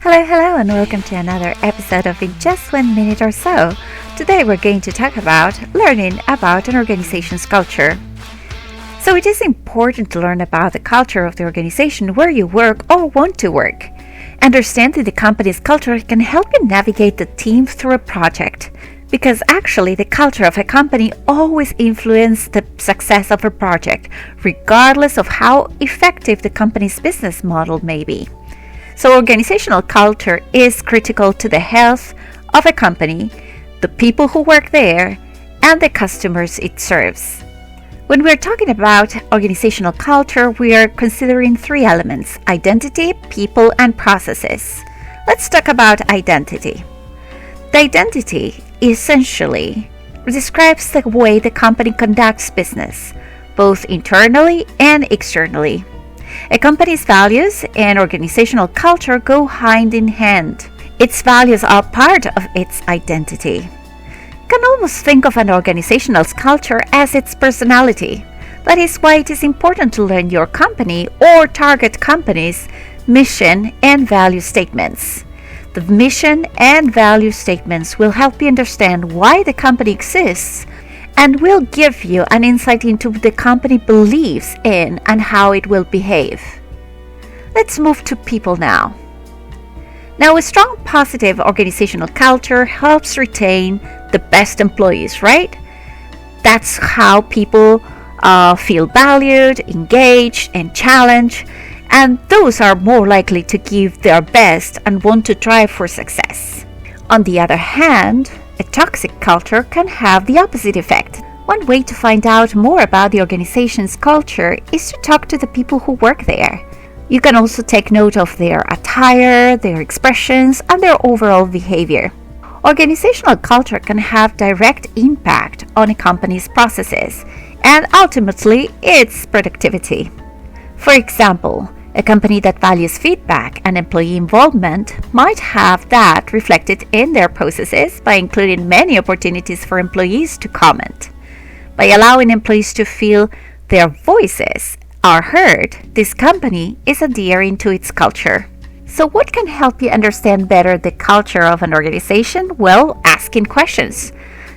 Hello, and welcome to another episode of In Just 1 Minute or So. Today we're going to talk about learning about an organization's culture. So it is important to learn about the culture of the organization where you work or want to work. Understanding the company's culture can help you navigate the team through a project, because actually the culture of a company always influences the success of a project, regardless of how effective the company's business model may be. So organizational culture is critical to the health of a company, the people who work there, and the customers it serves. When we're talking about organizational culture, we are considering three elements: identity, people, and processes. Let's talk about identity. The identity essentially describes the way the company conducts business, both internally and externally. A company's values and organizational culture go hand in hand. Its values are part of its identity. You can almost think of an organizational culture as its personality. That is why it is important to learn your company or target company's mission and value statements. The mission and value statements will help you understand why the company exists and will give you an insight into the company believes in and how it will behave. Let's move to people now. Now, a strong positive organizational culture helps retain the best employees, right? That's how people feel valued, engaged, and challenged, and those are more likely to give their best and want to strive for success. On the other hand, a toxic culture can have the opposite effect. One way to find out more about the organization's culture is to talk to the people who work there. You can also take note of their attire, their expressions, and their overall behavior. Organizational culture can have direct impact on a company's processes and ultimately its productivity. For example, a company that values feedback and employee involvement might have that reflected in their processes by including many opportunities for employees to comment. By allowing employees to feel their voices are heard, this company is adhering to its culture. So what can help you understand better the culture of an organization? Well, asking questions.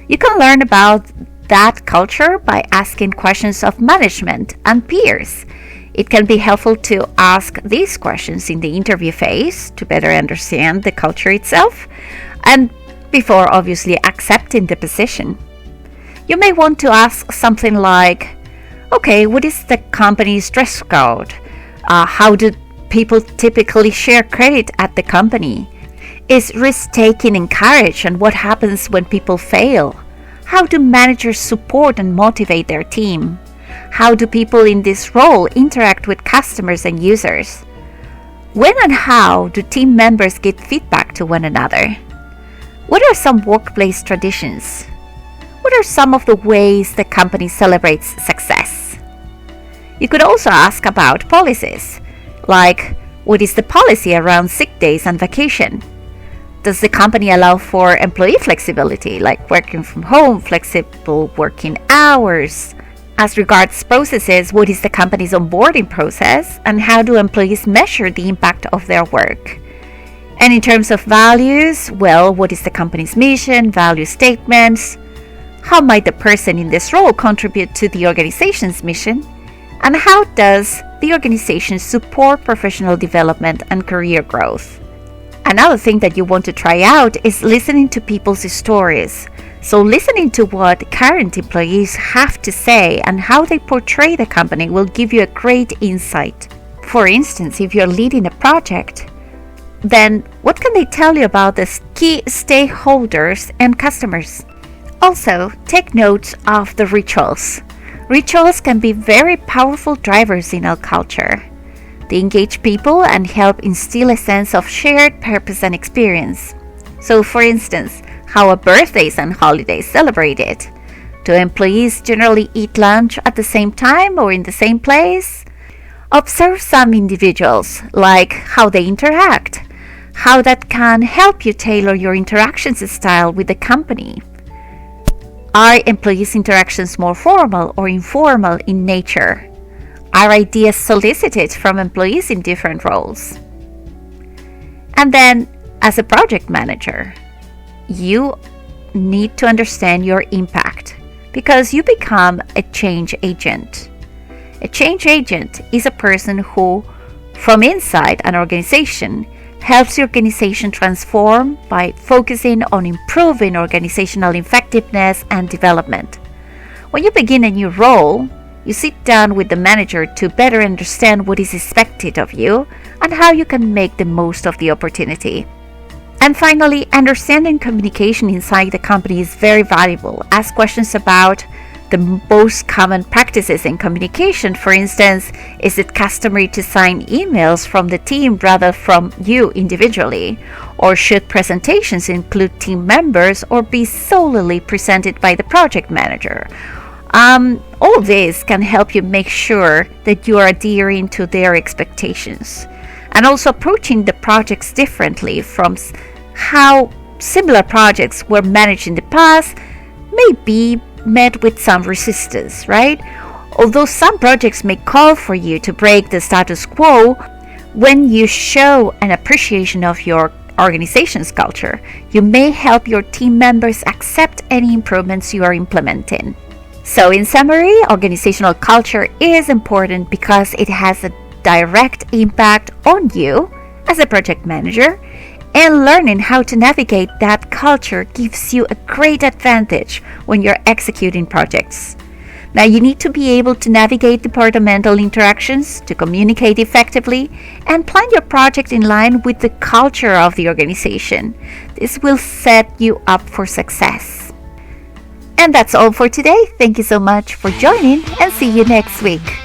You can learn about that culture by asking questions of management and peers. It can be helpful to ask these questions in the interview phase to better understand the culture itself and before obviously accepting the position. You may want to ask something like, okay, what is the company's dress code? How do people typically share credit at the company? Is risk-taking encouraged, and what happens when people fail? How do managers support and motivate their team? How do people in this role interact with customers and users? When and how do team members give feedback to one another? What are some workplace traditions? What are some of the ways the company celebrates success? You could also ask about policies, like what is the policy around sick days and vacation? Does the company allow for employee flexibility, like working from home, flexible working hours? As regards processes, what is the company's onboarding process and how do employees measure the impact of their work? And in terms of values, well, what is the company's mission, value statements? How might the person in this role contribute to the organization's mission? And how does the organization support professional development and career growth? Another thing that you want to try out is listening to people's stories. So listening to what current employees have to say and how they portray the company will give you a great insight. For instance, if you're leading a project, then what can they tell you about the key stakeholders and customers? Also, take note of the rituals. Rituals can be very powerful drivers in our culture. They engage people and help instill a sense of shared purpose and experience. So, for instance, how are birthdays and holidays celebrated? Do employees generally eat lunch at the same time or in the same place? Observe some individuals, like how they interact, how that can help you tailor your interactions style with the company. Are employees' interactions more formal or informal in nature? Are ideas solicited from employees in different roles? And then, as a project manager, you need to understand your impact because you become a change agent. A change agent is a person who, from inside an organization, helps the organization transform by focusing on improving organizational effectiveness and development. When you begin a new role, you sit down with the manager to better understand what is expected of you and how you can make the most of the opportunity. And finally, understanding communication inside the company is very valuable. Ask questions about the most common practices in communication. For instance, is it customary to sign emails from the team rather from you individually? Or should presentations include team members or be solely presented by the project manager? All this can help you make sure that you are adhering to their expectations and also approaching the projects differently from how similar projects were managed in the past may be met with some resistance, right? Although some projects may call for you to break the status quo, when you show an appreciation of your organization's culture, you may help your team members accept any improvements you are implementing. So in summary, organizational culture is important because it has a direct impact on you as a project manager, and learning how to navigate that culture gives you a great advantage when you're executing projects. Now, you need to be able to navigate departmental interactions, to communicate effectively, and plan your project in line with the culture of the organization. This will set you up for success. And that's all for today. Thank you so much for joining, and see you next week.